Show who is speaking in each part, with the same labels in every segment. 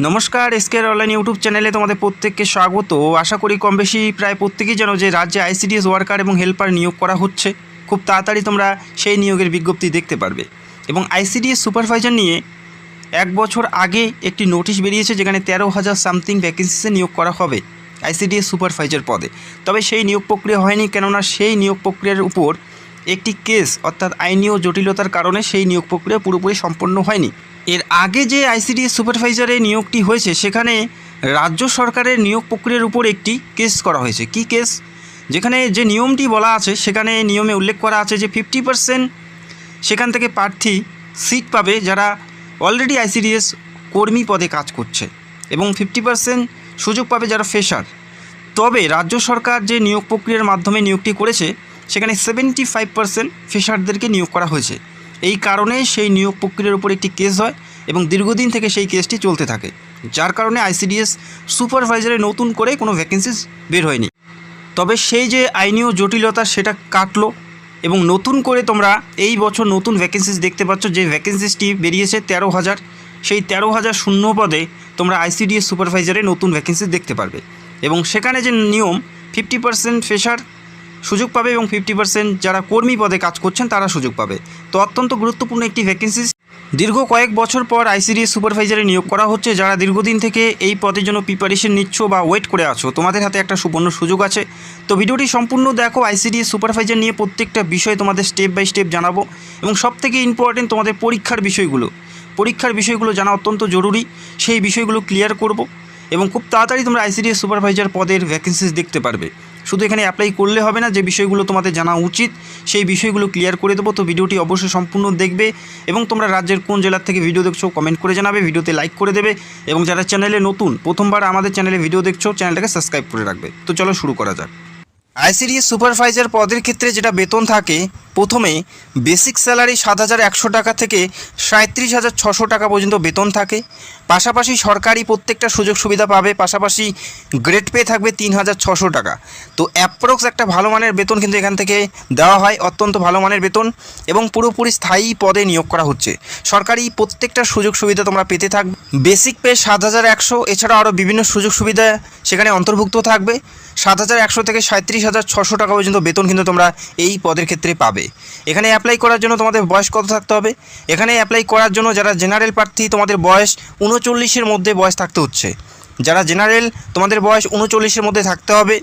Speaker 1: নমস্কার, এসকেআর online YouTube চ্যানেলে তোমাদের প্রত্যেককে স্বাগত। আশা করি কম বেশি প্রায় প্রত্যেকেই জানো যে রাজ্যে আইসিডিএস ওয়ার্কার এবং হেল্পার নিয়োগ করা হচ্ছে। খুব তাড়াতাড়ি তোমরা সেই নিয়োগের বিজ্ঞপ্তি দেখতে পারবে। এবং আইসিডিএস সুপারভাইজার নিয়ে 1 বছর আগে একটি নোটিশ বেরিয়েছে, যেখানে 13,000 সামথিং ভ্যাকেন্সিসে নিয়োগ করা হবে আইসিডিএস সুপারভাইজার পদে। তবে সেই নিয়োগ প্রক্রিয়া হয়নি, কেননা সেই নিয়োগ প্রক্রিয়ার উপর একটি কেস অর্থাৎ আইনীয় জটিলতার কারণে সেই নিয়োগ প্রক্রিয়া পুরোপুরি সম্পন্ন হয়নি। এর আগে যে আইসিডিএস সুপারভাইজারের নিয়োগটি হয়েছে, সেখানে রাজ্য সরকারের নিয়োগ প্রক্রিয়ার উপর একটি কেস করা হয়েছে। কি কেস? যেখানে যে নিয়মটি বলা আছে, সেখানে নিয়মে উল্লেখ করা আছে যে 50% সেখান থেকে প্রার্থী সিট পাবে যারা অলরেডি আইসিডিএস কর্মী পদে কাজ করছে, এবং 50% সুযোগ পাবে যারা ফ্রেশার। তবে রাজ্য সরকার যে নিয়োগ প্রক্রিয়ার মাধ্যমে নিয়োগটি করেছে, সেখানে 75% ফ্রেশারদেরকে নিয়োগ করা হয়েছে। এই কারণে সেই নিয়োগ প্রক্রিয়ার উপর একটি কেস হয় এবং দীর্ঘদিন থেকে সেই কেসটি চলতে থাকে, যার কারণে আইসিডিএস সুপারভাইজারে নতুন করে কোনো ভ্যাকেন্সিস বের হয়নি। তবে সেই যে আইনীয় জটিলতা, সেটা কাটলো এবং নতুন করে তোমরা এই বছর নতুন ভ্যাকেন্সিস দেখতে পাচ্ছ। যে ভ্যাকেন্সিসটি বেরিয়েছে 13,000, সেই 13,000 শূন্য পদে তোমরা আইসিডিএস সুপারভাইজারে নতুন ভ্যাকেন্সিস দেখতে পারবে। এবং সেখানে যে নিয়ম, 50% ফ্রেশার সুযোগ পাবে এবং 50% যারা কর্মী পদে কাজ করছেন তারা সুযোগ পাবে। তো অত্যন্ত গুরুত্বপূর্ণ একটি ভ্যাকেন্সিস। দীর্ঘ কয়েক বছর পর আইসিডিএস সুপারভাইজারে নিয়োগ করা হচ্ছে। যারা দীর্ঘদিন থেকে এই পদের জন্য প্রিপারেশন নিচ্ছ বা ওয়েট করে আছো, তোমাদের হাতে একটা সুবর্ণ সুযোগ আছে। তো ভিডিওটি সম্পূর্ণ দেখো। আইসিডিএস সুপারভাইজার নিয়ে প্রত্যেকটা বিষয় তোমাদের স্টেপ বাই স্টেপ জানাবো, এবং সবথেকে ইম্পর্টেন্ট তোমাদের পরীক্ষার বিষয়গুলো জানা অত্যন্ত জরুরি। সেই বিষয়গুলো ক্লিয়ার করব এবং খুব তাড়াতাড়ি তোমরা আইসিডিএস সুপারভাইজার পদের ভ্যাকেন্সিস দেখতে পারবে। শুধু এখানে অ্যাপ্লাই করলে হবে না, যে বিষয়গুলো তোমাদের জানা উচিত সেই বিষয়গুলো ক্লিয়ার করে দেবো। তো ভিডিওটি অবশ্যই সম্পূর্ণ দেখবে, এবং তোমরা রাজ্যের কোন জেলার থেকে ভিডিও দেখছো কমেন্ট করে জানাবে, ভিডিওতে লাইক করে দেবে, এবং যারা চ্যানেলে নতুন প্রথমবার আমাদের চ্যানেলে ভিডিও দেখছো, চ্যানেলটাকে সাবস্ক্রাইব করে রাখবে। তো চলো শুরু করা যাক। আইসিডিএস সুপারভাইজার পদের ক্ষেত্রে যেটা বেতন থাকে, প্রথমে বেসিক স্যালারি 7,100 টাকা থেকে 37,600 টাকা পর্যন্ত বেতন থাকে। পাশাপাশি সরকারি প্রত্যেকটা সুযোগ সুবিধা পাবে, পাশাপাশি গ্রেড পে থাকবে 3,600 টাকা। তো অ্যাপ্রক্স একটা ভালো মানের বেতন কিন্তু এখান থেকে দেওয়া হয়, অত্যন্ত ভালো মানের বেতন, এবং পুরোপুরি স্থায়ী পদে নিয়োগ করা হচ্ছে। সরকারি প্রত্যেকটা সুযোগ সুবিধা তোমরা পেতে থাকবে। বেসিক পে 7,100, এছাড়াও আরও বিভিন্ন সুযোগ সুবিধা সেখানে অন্তর্ভুক্ত থাকবে। 7,100 থেকে 37,600 টাকা পর্যন্ত বেতন কিন্তু তোমরা এই পদের ক্ষেত্রে পাবে। এখানে অ্যাপ্লাই করার জন্য তোমাদের বয়স কত থাকতে হবে? এখানে অ্যাপ্লাই করার জন্য যারা জেনারেল প্রার্থী, তোমাদের বয়স 39-এর মধ্যে বয়স থাকতে হচ্ছে। যারা জেনারেল, তোমাদের বয়স 39-এর মধ্যে থাকতে হবে।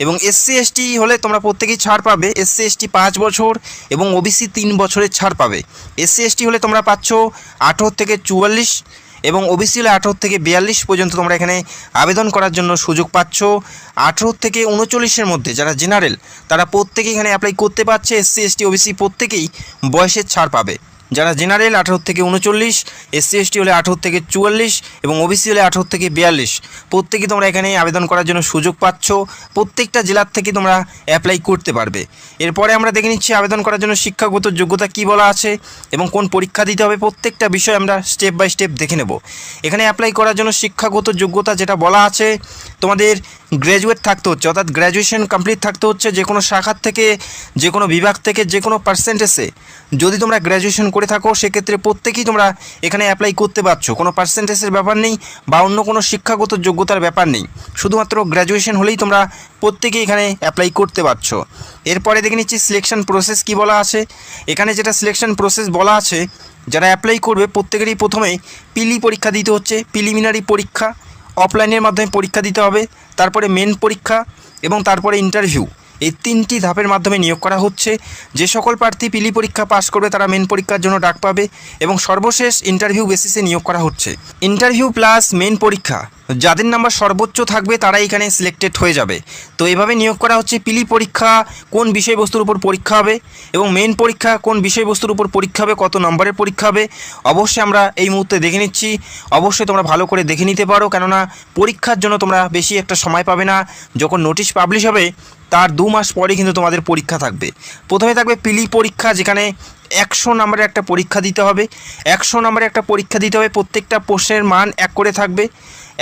Speaker 1: এবং এসসি এসটি হলে তোমরা প্রত্যেকেই ছাড় পাবে। এসসি এসটি 5 বছর এবং ওবিসি 3 বছরের ছাড় পাবে। এসসি এসটি হলে তোমরা পাচ্ছ 18 থেকে 44, এবং ওবিসি হলে 18 থেকে 42 পর্যন্ত তোমরা এখানে আবেদন করার জন্য সুযোগ পাচ্ছ। 18 থেকে 39-এর মধ্যে যারা জেনারেল, তারা প্রত্যেকেই এখানে অ্যাপ্লাই করতে পারছে। এসসি এসটি ওবিসি প্রত্যেকেই বয়সের ছাড় পাবে। যারা জেনারেল 18 থেকে 39, এসসি এসটি হলে 18 থেকে 44, এবং ওবিসি হলে 18 থেকে 42, প্রত্যেকেই তোমরা এখানে আবেদন করার জন্য সুযোগ পাচ্ছ। প্রত্যেকটা জেলার থেকে তোমরা অ্যাপ্লাই করতে পারবে। এরপরে আমরা দেখে নিচ্ছি আবেদন করার জন্য শিক্ষাগত যোগ্যতা কী বলা আছে এবং কোন পরীক্ষা দিতে হবে। প্রত্যেকটা বিষয় আমরা স্টেপ বাই স্টেপ দেখে নেব। এখানে অ্যাপ্লাই করার জন্য শিক্ষাগত যোগ্যতা যেটা বলা আছে, তোমাদের গ্র্যাজুয়েট থাকতে হচ্ছে, অর্থাৎ গ্র্যাজুয়েশন কমপ্লিট থাকতে হচ্ছে। যে কোনো শাখার থেকে, যে কোনো বিভাগ থেকে, যে কোনো পার্সেন্টেজে যদি তোমরা গ্র্যাজুয়েশন করে থাকো, সেক্ষেত্রে প্রত্যেকেই তোমরা এখানে অ্যাপ্লাই করতে পারছো। কোনো পার্সেন্টেজের ব্যাপার নেই বা অন্য কোনো শিক্ষাগত যোগ্যতার ব্যাপার নেই, শুধুমাত্র গ্র্যাজুয়েশন হলেই তোমরা প্রত্যেকেই এখানে অ্যাপ্লাই করতে পারছো। এরপরে দেখে নিচ্ছি সিলেকশন প্রসেস কী বলা আছে। এখানে যেটা সিলেকশন প্রসেস বলা আছে, যারা অ্যাপ্লাই করবে প্রত্যেকেরই প্রথমে পিলি পরীক্ষা দিতে হচ্ছে। প্রিলিমিনারি পরীক্ষা অফলাইনের মাধ্যমে পরীক্ষা দিতে হবে, তারপরে মেন পরীক্ষা, এবং তারপরে ইন্টারভিউ। এই 3টি ধাপের মাধ্যমে নিয়োগ করা হচ্ছে। যে সকল প্রার্থী পিলি পরীক্ষা পাস করবে তারা মেন পরীক্ষার জন্য ডাক পাবে, এবং সর্বশেষ ইন্টারভিউ বেসিসে নিয়োগ করা হচ্ছে। ইন্টারভিউ প্লাস মেন পরীক্ষা, যাদের নাম্বার সর্বোচ্চ থাকবে তারা এখানে সিলেক্টেড হয়ে যাবে। তো এভাবে নিয়োগ করা হচ্ছে। পিলি পরীক্ষা কোন বিষয়বস্তুর উপর পরীক্ষা হবে, এবং মেন পরীক্ষা কোন বিষয়বস্তুর উপর পরীক্ষা হবে, কত নম্বরের পরীক্ষা হবে, অবশ্যই আমরা এই মুহূর্তে দেখে নিচ্ছি। অবশ্যই তোমরা ভালো করে দেখে নিতে পারো, কেননা পরীক্ষার জন্য তোমরা বেশি একটা সময় পাবে না। যখন নোটিশ পাবলিশ হবে তার 2 মাস পরে কিন্তু তোমাদের পরীক্ষা থাকবে। প্রথমে থাকবে পিলি পরীক্ষা, যেখানে 100 নম্বরের একটা পরীক্ষা দিতে হবে। 100 নম্বরের একটা পরীক্ষা দিতে হবে। প্রত্যেকটা প্রশ্নের মান 1 করে থাকবে।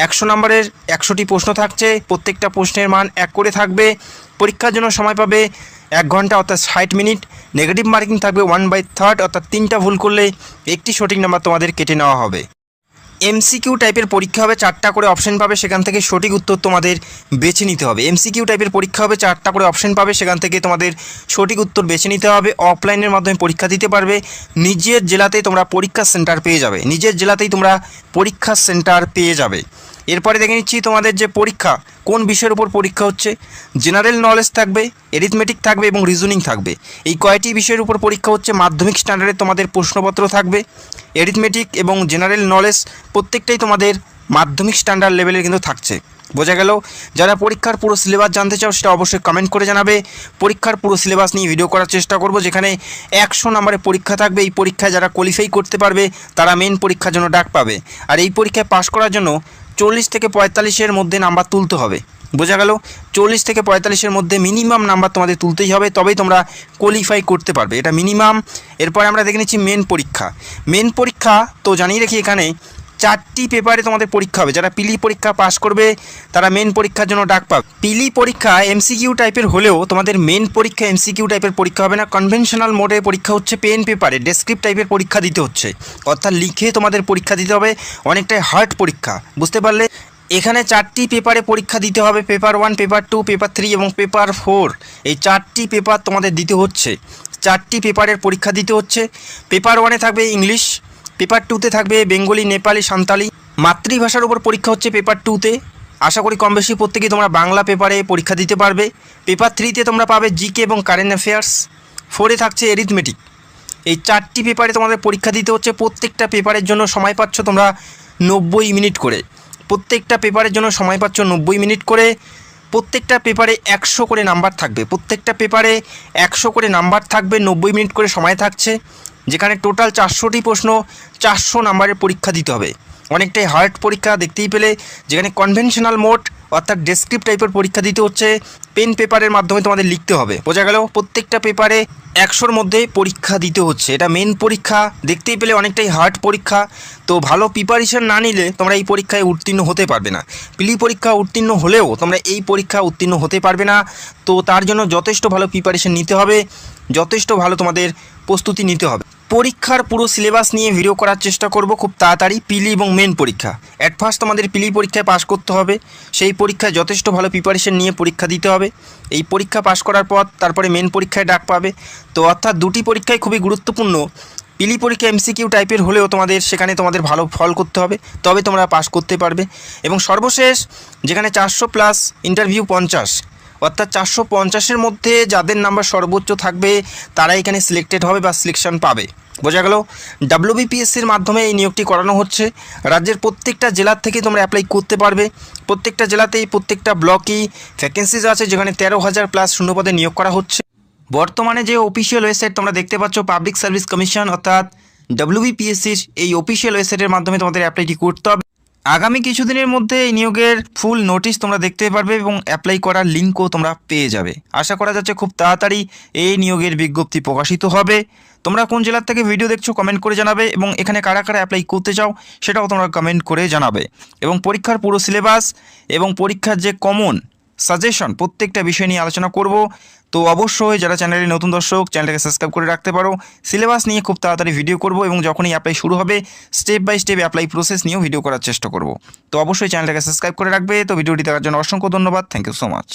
Speaker 1: 100 নম্বরের 100টি প্রশ্ন থাকছে, প্রত্যেকটা প্রশ্নের মান 1 করে থাকবে। পরীক্ষার জন্য সময় পাবে 1 ঘন্টা, অর্থাৎ 60 মিনিট। নেগেটিভ মার্কিং থাকবে 1/3, অর্থাৎ 3টা ভুল করলে একটি সঠিক নাম্বার তোমাদের কেটে নেওয়া হবে। এমসিকিউ টাইপের পরীক্ষা হবে, 4টা করে অপশন পাবে, সেখান থেকে সঠিক উত্তর তোমাদের বেছে নিতে হবে। এমসিকিউ টাইপের পরীক্ষা হবে, 4টা করে অপশন পাবে, সেখান থেকে তোমাদের সঠিক উত্তর বেছে নিতে হবে। অফলাইনের মাধ্যমে পরীক্ষা দিতে পারবে, নিজের জেলাতেই তোমরা পরীক্ষা সেন্টার পেয়ে যাবে, নিজের জেলাতেই তোমরা পরীক্ষা সেন্টার পেয়ে যাবে। এরপরে দেখে নিচ্ছি তোমাদের যে পরীক্ষা, কোন বিষয়ের উপর পরীক্ষা হচ্ছে। জেনারেল নলেজ থাকবে, এরিথমেটিক থাকবে এবং রিজনিং থাকবে। এই কয়টি বিষয়ের উপর পরীক্ষা হচ্ছে। মাধ্যমিক স্ট্যান্ডার্ডে তোমাদের প্রশ্নপত্র থাকবে। এরিথমেটিক এবং জেনারেল নলেজ প্রত্যেকটাই তোমাদের মাধ্যমিক স্ট্যান্ডার্ড লেভেলের কিন্তু থাকছে। বোঝা গেল? যারা পরীক্ষার পুরো সিলেবাস জানতে চাও সেটা অবশ্যই কমেন্ট করে জানাবে। পরীক্ষার পুরো সিলেবাস নিয়ে ভিডিও করার চেষ্টা করব, যেখানে 100 নম্বরের পরীক্ষা থাকবে। এই পরীক্ষায় যারা কোয়ালিফাই করতে পারবে তারা মেন পরীক্ষার জন্য ডাক পাবে। আর এই পরীক্ষায় পাশ করার জন্য 40 থেকে 45-এর মধ্যে নাম্বার তুলতে হবে। বোঝা গেল? 40 থেকে 45-এর মধ্যে মিনিমাম নাম্বার তোমাদের তুলতেই হবে, তবেই তোমরা কোয়ালিফাই করতে পারবে, এটা মিনিমাম। এরপরে আমরা দেখে নিচ্ছি মেন পরীক্ষা। মেন পরীক্ষা তো জানিয়ে রাখি, এখানে 4টি পেপারে তোমাদের পরীক্ষা হবে। যারা পিলি পরীক্ষা পাস করবে তারা মেন পরীক্ষার জন্য ডাক পাবে। পিলি পরীক্ষা এমসিকিউ টাইপের হলেও তোমাদের মেন পরীক্ষা এমসিকিউ টাইপের পরীক্ষা হবে না, কনভেনশনাল মোডে পরীক্ষা হচ্ছে। পেন পেপারে ডেসক্রিপ্ট টাইপের পরীক্ষা দিতে হচ্ছে, অর্থাৎ লিখে তোমাদের পরীক্ষা দিতে হবে। অনেকটাই হার্ড পরীক্ষা, বুঝতে পারলে? এখানে 4টি পেপারে পরীক্ষা দিতে হবে, পেপার 1, পেপার 2, পেপার 3 এবং পেপার 4। এই 4টি পেপার তোমাদের দিতে হচ্ছে, 4টি পেপারের পরীক্ষা দিতে হচ্ছে। পেপার 1-এ থাকবে ইংলিশ, পেপার 2-তে থাকবে বেঙ্গলি, নেপালি, সাঁওতালি। মাতৃভাষার উপর পরীক্ষা হচ্ছে পেপার 2-তে। আশা করি কম বেশি প্রত্যেকেই তোমরা বাংলা পেপারে পরীক্ষা দিতে পারবে। পেপার 3-তে তোমরা পাবে জিকে এবং কারেন্ট অ্যাফেয়ার্স। 4-এ থাকছে এরিথমেটিক। এই 4টি পেপারে তোমাদের পরীক্ষা দিতে হচ্ছে। প্রত্যেকটা পেপারের জন্য সময় পাচ্ছ তোমরা 90 মিনিট করে। প্রত্যেকটা পেপারের জন্য সময় পাচ্ছ 90 মিনিট করে। প্রত্যেকটা পেপারে 100 করে নাম্বার থাকবে, প্রত্যেকটা পেপারে 100 করে নাম্বার থাকবে, 90 মিনিট করে সময় থাকছে। যেখানে টোটাল 400টি প্রশ্ন, 400 নাম্বারের পরীক্ষা দিতে হবে। অনেকটাই হার্ড পরীক্ষা দেখতেই পেলে, যেখানে কনভেনশনাল মোড অর্থাৎ ডেসক্রিপ্ট টাইপের পরীক্ষা দিতে হচ্ছে। পেন পেপারের মাধ্যমে তোমাদের লিখতে হবে। বোঝা গেল? প্রত্যেকটা পেপারে 100-র মধ্যে পরীক্ষা দিতে হচ্ছে। এটা মেন পরীক্ষা, দেখতেই পেলে অনেকটাই হার্ড পরীক্ষা। তো ভালো প্রিপারেশন না নিলে তোমরা এই পরীক্ষায় উত্তীর্ণ হতে পারবে না। পিলি পরীক্ষা উত্তীর্ণ হলেও তোমরা এই পরীক্ষা উত্তীর্ণ হতে পারবে না। তো তার জন্য যথেষ্ট ভালো প্রিপারেশন নিতে হবে, যথেষ্ট ভালো তোমাদের প্রস্তুতি নিতে হবে। পরীক্ষার পুরো সিলেবাস নিয়ে ভিডিও করার চেষ্টা করব খুব তাড়াতাড়ি। পিলি এবং মেন পরীক্ষা অ্যাট ফার্স্ট তোমাদের পিলি পরীক্ষায় পাশ করতে হবে। সেই পরীক্ষায় যথেষ্ট ভালো প্রিপারেশন নিয়ে পরীক্ষা দিতে হবে। এই পরীক্ষা পাশ করার পর তারপরে মেন পরীক্ষায় ডাক পাবে। তো অর্থাৎ দুটি পরীক্ষাই খুবই গুরুত্বপূর্ণ। পিলি পরীক্ষা এমসিকিউ টাইপের হলেও সেখানে তোমাদের ভালো ফল করতে হবে, তবে তোমরা পাশ করতে পারবে। এবং সর্বশেষ যেখানে 400+ ইন্টারভিউ 50, অর্থাৎ 450-এর মধ্যে যাদের নাম্বার সর্বোচ্চ থাকবে তারা এখানে সিলেক্টেড হবে বা সিলেকশন পাবে। বোঝা গেল? WBPSCর মাধ্যমে এই নিয়োগটি করানো হচ্ছে। রাজ্যের প্রত্যেকটা জেলার থেকে তোমরা অ্যাপ্লাই করতে পারবে। প্রত্যেকটা জেলাতেই প্রত্যেকটা ব্লকেই ভ্যাকেন্সিজ আছে, যেখানে 13,000+ শূন্যপদে নিয়োগ করা হচ্ছে। বর্তমানে যে অফিসিয়াল ওয়েবসাইট তোমরা দেখতে পাচ্ছ, পাবলিক সার্ভিস কমিশন অর্থাৎ WBPSCর এই অফিসিয়াল ওয়েবসাইটের মাধ্যমে তোমাদের অ্যাপ্লাইটি করতে হবে। আগামী কিছুদিনের মধ্যে এই নিয়োগের ফুল নোটিশ তোমরা দেখতে পারবে এবং অ্যাপ্লাই করার লিঙ্কও তোমরা পেয়ে যাবে। আশা করা যাচ্ছে খুব তাড়াতাড়ি এই নিয়োগের বিজ্ঞপ্তি প্রকাশিত হবে। তোমরা কোন জেলার থেকে ভিডিও দেখছো কমেন্ট করে জানাবে, এবং এখানে কারা কারা অ্যাপ্লাই করতে চাও সেটাও তোমরা কমেন্ট করে জানাবে। এবং পরীক্ষার পুরো সিলেবাস এবং পরীক্ষার যে কমন সাজেশন প্রত্যেকটা বিষয় নিয়ে আলোচনা করব। তো অবশ্যই যারা চ্যানেলে নতুন দর্শক, চ্যানেলটাকে সাবস্ক্রাইব করে রাখতে পারো। সিলেবাস নিয়ে খুব তাড়াতাড়ি ভিডিও করব, এবং যখনই অ্যাপ্লাই শুরু হবে step by step apply process নিয়েও ভিডিও করার চেষ্টা করব। তো অবশ্যই চ্যানেলটাকে সাবস্ক্রাইব করে রাখবে। তো ভিডিওটি দেখার জন্য অসংখ্য ধন্যবাদ। Thank you so much.